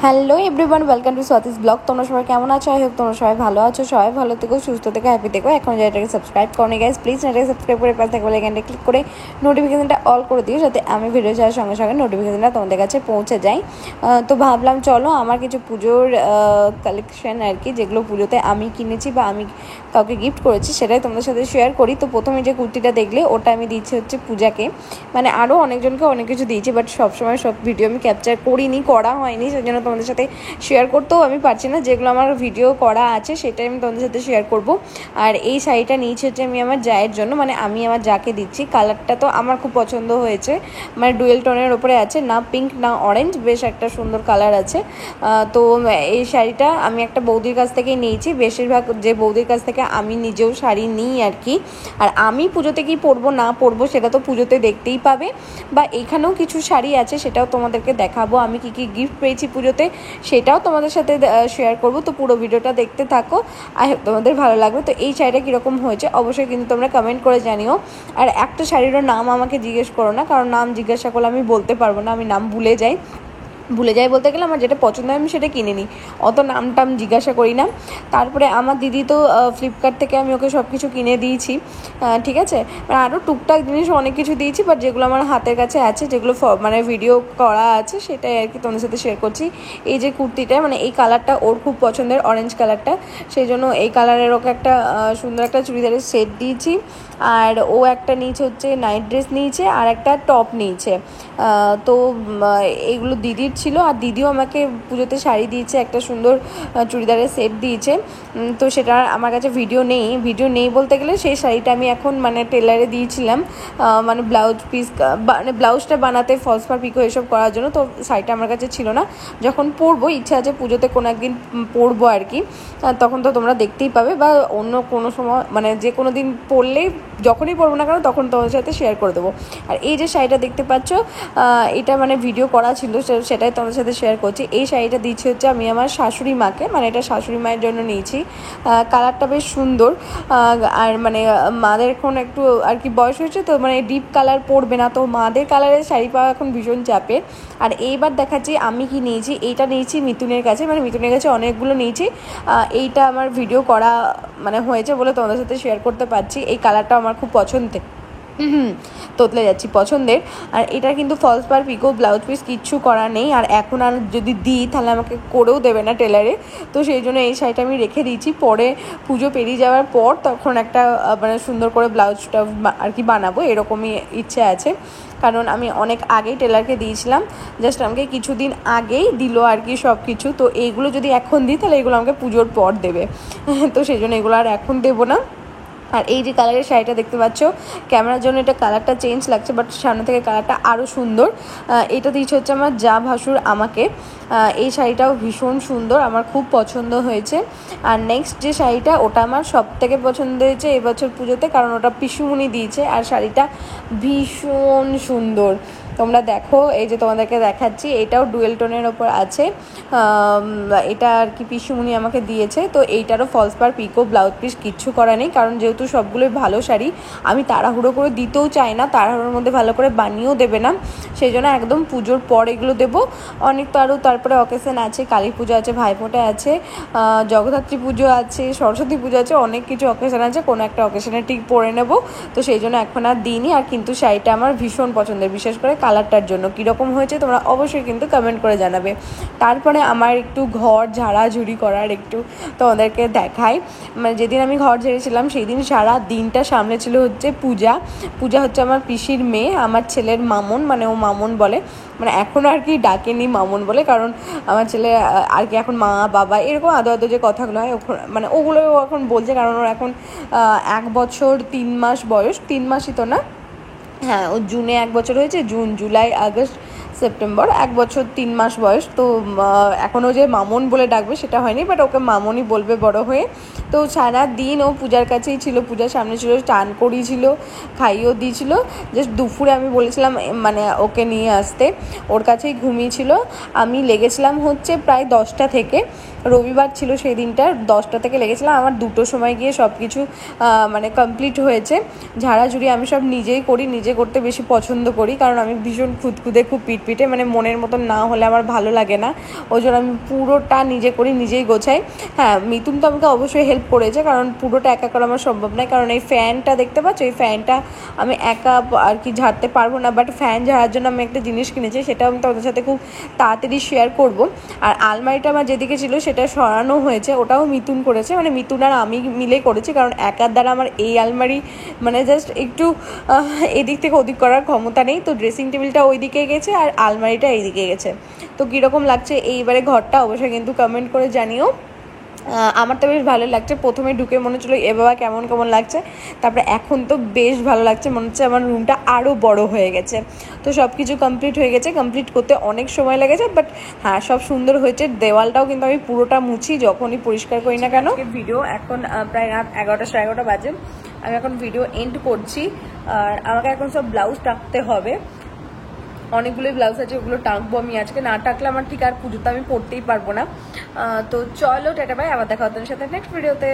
Hello everyone, welcome to Swati's blog. তোমরা সবাই কেমন আছো? আই হোপ তোমরা সবাই ভালো আছো, সবাই ভালো থেকো, সুস্থ থেকো, হ্যাপি থেকো। এখন যেটাকে সাবস্ক্রাইব করনি গাইজ, প্লিজ চ্যানেলটাকে সাবস্ক্রাইব করে পাশে থাকবে লাইকনটা ক্লিক করে নোটিফিকেশনটা অল করে দিও, যাতে আমি ভিডিও ছাড়ার সঙ্গে সঙ্গে নোটিফিকেশনটা তোমাদের কাছে পৌঁছে যায়। তো ভাবলাম চলো আমার কিছু পুজোর কালেকশন আর কি, যেগুলো পুজোতে আমি কিনেছি বা আমি কাউকে গিফট করেছি, সেটাই তোমাদের সাথে শেয়ার করি। তো প্রথমে যে কুর্তিটা দেখলে ওটা আমি দিচ্ছি হচ্ছে পূজাকে, মানে আরও অনেকজনকে অনেক কিছু দিয়েছি, বাট সবসময় সব ভিডিও আমি ক্যাপচার করা হয়নি, সেই জন্য তোমাদের সাথে শেয়ার করতেও আমি পারছি না। যেগুলো আমার ভিডিও করা আছে সেটাই আমি তোমাদের সাথে শেয়ার করব। আর এই শাড়িটা নিয়েছি হচ্ছে আমি আমার জায়ের জন্য, মানে আমি আমার যাকে দিচ্ছি। কালারটা তো আমার খুব পছন্দ হয়েছে, মানে ডুয়েল টোনের ওপরে আছে, না পিঙ্ক না অরেঞ্জ, বেশ একটা সুন্দর কালার আছে। তো এই শাড়িটা আমি একটা বৌদির কাছ থেকেই নিয়েছি। বেশিরভাগ যে বৌদির কাছ থেকে আমি নিজেও শাড়ি নিই আর কি। আর আমি পুজোতে কি পরবো না পরবো সেটা তো পুজোতে দেখতেই পাবে, বা এখানেও কিছু শাড়ি আছে সেটাও তোমাদেরকে দেখাবো। আমি কি কি গিফট পেয়েছি পুজোতে সেটাও তোমাদের সাথে শেয়ার করব। তো পুরো ভিডিওটা দেখতে থাকো, আই হোপ তোমাদের ভালো লাগবে। তো এই শাড়িটা কীরকম হয়েছে অবশ্যই কিন্তু তোমরা কমেন্ট করে জানিও। আর একটা শাড়িরও নাম আমাকে জিজ্ঞেস করো না, কারণ নাম জিজ্ঞাসা করলে আমি বলতে পারবো না, আমি নাম ভুলে যাই বলতে গেলে আমার যেটা পছন্দ হয় আমি সেটা কিনে নিই, অত নাম টাম জিজ্ঞাসা করি না। তারপরে আমার দিদি তো ফ্লিপকার্ট থেকে আমি ওকে সব কিছু কিনে দিয়েছি, ঠিক আছে। মানে আরও টুকটাক জিনিস অনেক কিছু দিয়েছি, বাট যেগুলো আমার হাতের কাছে আছে, যেগুলো মানে ভিডিও করা আছে সেটাই আর কি তোমাদের সাথে শেয়ার করছি। এই যে কুর্তিটা, মানে এই কালারটা ওর খুব পছন্দের, অরেঞ্জ কালারটা, সেই জন্য এই কালারের ওকে একটা সুন্দর একটা চুড়িদারের সেট দিয়েছি। আর ও একটা নিয়েছে হচ্ছে নাইট ড্রেস নিয়েছে, আর একটা টপ নিয়েছে। তো এইগুলো দিদির ছিল, আর দিদিও আমাকে পুজোতে শাড়ি দিয়েছে, একটা সুন্দর চুড়িদারের সেট দিয়েছে। তো সেটা আমার কাছে ভিডিও নেই বলতে গেলে, সেই শাড়িটা আমি এখন মানে টেলারে দিয়েছিলাম, মানে ব্লাউজটা বানাতে, ফলস পার পিকো এসব করার জন্য। তো শাড়িটা আমার কাছে ছিল না, যখন পরবো, ইচ্ছা আছে পুজোতে কোনো একদিন পরবো আর কি, তখন তো তোমরা দেখতেই পাবে, বা অন্য কোনো সময় মানে যে কোনো দিন পরলেই, যখনই পরবো না কেন তখন তোমাদের সাথে শেয়ার করে দেবো। আর এই যে শাড়িটা দেখতে পাচ্ছ, এটা মানে ভিডিও করা ছিল, সেটাই তোমাদের সাথে শেয়ার করছি। এই শাড়িটা দিচ্ছি হচ্ছে আমি আমার শাশুড়ি মাকে, মানে এটা শাশুড়ি মায়ের জন্য নিয়েছি। কালারটা বেশ সুন্দর। আর মানে মাদের এখন একটু আর কি বয়স হয়েছে, তো মানে ডিপ কালার পরবে না, তো মাদের কালারের শাড়ি পাওয়া এখন ভীষণ চাপের। আর এইবার দেখাচ্ছি আমি কি নিয়েছি। এইটা নিয়েছি মিথুনের কাছে, মানে মিথুনের কাছে অনেকগুলো নিয়েছি। এইটা আমার ভিডিও করা মানে হয়েছে বলে তোমাদের সাথে শেয়ার করতে পারছি। এই কালারটা আমার খুব পছন্দের, তোতলে যাচ্ছি, পছন্দের। আর এটা কিন্তু ফলস পার পিকো ব্লাউজ পিস কিচ্ছু করা নেই, আর এখন আর যদি দিই তাহলে আমাকে করেও দেবে না টেলারে। তো সেই জন্য এই শাড়িটা আমি রেখে দিয়েছি, পরে পুজো পেরিয়ে যাওয়ার পর তখন একটা মানে সুন্দর করে ব্লাউজটা আর কি বানাবো, এরকমই ইচ্ছে আছে। কারণ আমি অনেক আগেই টেলারকে দিয়েছিলাম, জাস্ট আমাকে কিছুদিন আগেই দিল আর কি সব কিছু। তো এইগুলো যদি এখন দিই তাহলে এগুলো আমাকে পুজোর পর দেবে, তো সেই জন্য এগুলো আর এখন দেবো না। আর এই যে কালারের শাড়িটা দেখতে পাচ্ছ, ক্যামেরার জন্য এটা কালারটা চেঞ্জ লাগছে, বাট সামনে থেকে কালারটা আরও সুন্দর। এটা দিয়েছে হচ্ছে আমার যা ভাসুর আমাকে। এই শাড়িটাও ভীষণ সুন্দর, আমার খুব পছন্দ হয়েছে। আর নেক্সট যে শাড়িটা, ওটা আমার সব থেকে পছন্দ হয়েছে এবছর পুজোতে, কারণ ওটা পিসুমণি দিয়েছে, আর শাড়িটা ভীষণ সুন্দর। তোমরা দেখো, এই যে তোমাদেরকে দেখাচ্ছি, এটাও ডুয়েল টোনের ওপর আছে। এটা আর কি পিসুমণি আমাকে দিয়েছে। তো এইটারও ফলস পার পিকো ব্লাউজ পিস কিচ্ছু করা নেই, কারণ যেহেতু সবগুলোই ভালো শাড়ি, আমি তাড়াহুড়ো করে দিতেও চাই না, তাড়াহুড়োর মধ্যে ভালো করে বানিয়েও দেবে না, সেই জন্য একদম পুজোর পর এগুলো দেবো। অনেক তো আরও তারপরে অকেশন আছে, কালী পুজো আছে, ভাইফোঁটা আছে, জগদ্ধাত্রী পুজো আছে, সরস্বতী পুজো আছে, অনেক কিছু অকেশন আছে, কোনো একটা অকেশনে ঠিক পরে নেব। তো সেই জন্য এখন আর দিইনি। আর কিন্তু শাড়িটা আমার ভীষণ পছন্দের, বিশেষ করে কালারটার জন্য। কীরকম হয়েছে তোমরা অবশ্যই কিন্তু কমেন্ট করে জানাবে। তারপরে আমার একটু ঘর ঝাড়াঝুড়ি করার একটু তোমাদেরকে দেখাই। মানে যেদিন আমি ঘর ঝেড়েছিলাম সেই দিন সারা দিনটা সামনে ছিল হচ্ছে পূজা হচ্ছে আমার পিসির মেয়ে, আমার ছেলের মামুন, মানে ও মামুন বলে, মানে এখন আর কি ডাকেনি মামুন বলে, কারণ আমার ছেলে আর কি এখন মা বাবা এরকম আদো আদো যে কথাগুলো হয়, মানে ওগুলো এখন বলছে, কারণ ওর এখন 1 বছর 3 মাস বয়স, 3 মাসই তো না, হ্যাঁ, ও জুনে 1 বছর হয়েছে, জুন জুলাই আগস্ট সেপ্টেম্বর, 1 বছর 3 মাস বয়স। তো এখনও যে মামুন বলে ডাকবে সেটা হয়নি, বাট ওকে মামুনই বলবে বড় হয়ে। তো সারা দিন ও পূজার কাছেই ছিল, পূজার সামনে ছিল, চান করিয়েছিল, খাইয়েও দিয়েছিল। জাস্ট দুপুরে আমি বলেছিলাম মানে ওকে নিয়ে আসতে, ওর কাছেই ঘুমিয়েছিল। আমি লেগেছিলাম হচ্ছে প্রায় 10টা থেকে, রবিবার ছিল সেই দিনটা, 10টা থেকে লেগেছিলাম, আমার 2টোর সময় গিয়ে সব কিছু মানে কমপ্লিট হয়েছে। ঝাড়াঝুড়ি আমি সব নিজেই করি, নিজে করতে বেশি পছন্দ করি, কারণ আমি ভীষণ খুঁতখুঁতে, খুব পিটপিটে, মানে মনের মতন না হলে আমার ভালো লাগে না, ওই জন্য আমি পুরোটা নিজে করি, নিজেই গোছাই। হ্যাঁ, মিতুন তো আমাকে অবশ্যই হেল্প করেছে, কারণ পুরোটা একা করা আমার সম্ভব নয়, কারণ এই ফ্যানটা দেখতে পাচ্ছ, এই ফ্যানটা আমি একা আর কি ঝাড়তে পারবো না, বাট ফ্যান ঝাড়ার জন্য আমি একটা জিনিস কিনেছি, সেটাও আমি তোমাদের সাথে খুব তাড়াতাড়ি শেয়ার করব। আর আলমারিটা আমার যেদিকে ছিল সেটা সরানো হয়েছে, ওটাও মিতুন করেছে, মানে মিতুন আর আমি মিলে করেছি, কারণ একার দ্বারা আমার এই আলমারি মানে জাস্ট একটু এদিক থেকে ওদিক করার ক্ষমতা নেই। তো ড্রেসিং টেবিলটা ওই দিকে গেছে আর আলমারিটা এইদিকে গেছে। তো কীরকম লাগছে এইবারে ঘরটা অবশ্যই কিন্তু কমেন্ট করে জানিও। আমার তো বেশ ভালো লাগছে, প্রথমে ঢুকে মনে হচ্ছিলো এ বাবা কেমন কেমন লাগছে, তারপরে এখন তো বেশ ভালো লাগছে, মনে হচ্ছে আমার রুমটা আরও বড় হয়ে গেছে। তো সব কিছু কমপ্লিট হয়ে গেছে, কমপ্লিট করতে অনেক সময় লেগেছে, বাট হ্যাঁ সব সুন্দর হয়েছে। দেওয়ালটাও কিন্তু আমি পুরোটা মুছি যখনই পরিষ্কার করি না কেন। ভিডিও এখন প্রায় রাত 11টা 11:30 বাজে, আমি এখন ভিডিও এন্ড করছি। আর আমাকে এখন সব ব্লাউজ টাকতে হবে, অনেকগুলোই ব্লাউজ আছে, ওগুলো টাকবো আমি আজকে, না টাকলে আমার ঠিক আর পুজোতে আমি পরতেই পারবো না। তো চলো টাটা বাই, আবার দেখা হতো সাথে নেক্সট ভিডিওতে।